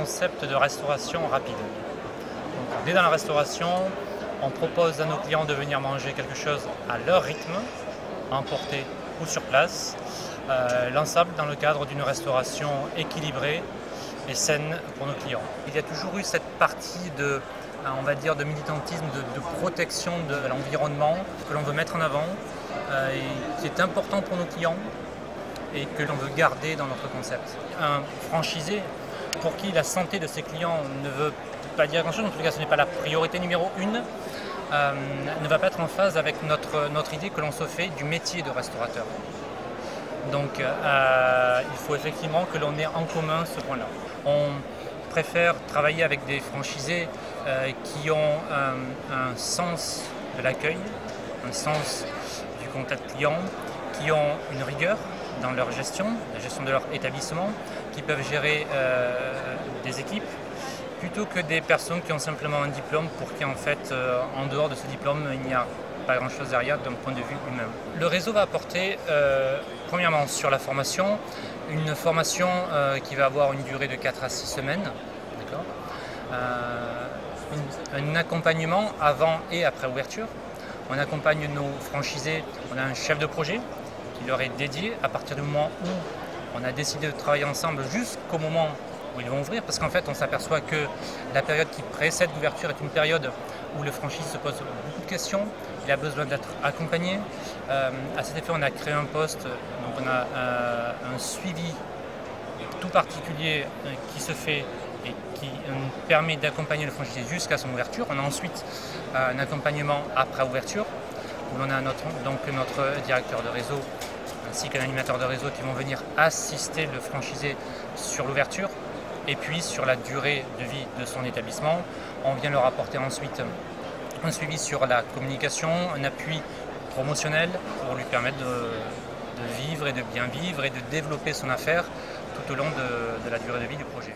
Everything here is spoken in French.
concept de restauration rapide. Donc, dès dans la restauration, on propose à nos clients de venir manger quelque chose à leur rythme, à emporter ou sur place, l'ensemble dans le cadre d'une restauration équilibrée et saine pour nos clients. Il y a toujours eu cette partie de, on va dire, de militantisme, de protection de l'environnement que l'on veut mettre en avant et qui est important pour nos clients et que l'on veut garder dans notre concept. Un franchisé pour qui la santé de ses clients ne veut pas dire grand-chose, en tout cas ce n'est pas la priorité numéro une, ne va pas être en phase avec notre idée que l'on se fait du métier de restaurateur. Donc il faut effectivement que l'on ait en commun ce point-là. On préfère travailler avec des franchisés qui ont un sens de l'accueil, un sens du contact client, qui ont une rigueur dans leur gestion, la gestion de leur établissement, qui peuvent gérer des équipes, plutôt que des personnes qui ont simplement un diplôme pour qui en fait, en dehors de ce diplôme, il n'y a pas grand chose derrière d'un point de vue humain. Le réseau va apporter, premièrement sur la formation, une formation qui va avoir une durée de 4 à 6 semaines, un accompagnement avant et après ouverture. On accompagne nos franchisés, on a un chef de projet qui leur est dédié à partir du moment où on a décidé de travailler ensemble jusqu'au moment où ils vont ouvrir, parce qu'en fait on s'aperçoit que la période qui précède l'ouverture est une période où le franchisé se pose beaucoup de questions, il a besoin d'être accompagné. À cet effet on a créé un poste, donc on a un suivi tout particulier qui se fait et qui permet d'accompagner le franchisé jusqu'à son ouverture. On a ensuite un accompagnement après ouverture, où on a notre directeur de réseau ainsi qu'un animateur de réseau qui vont venir assister le franchisé sur l'ouverture et puis sur la durée de vie de son établissement. On vient leur apporter ensuite un suivi sur la communication, un appui promotionnel pour lui permettre de vivre et de bien vivre et de développer son affaire tout au long de la durée de vie du projet.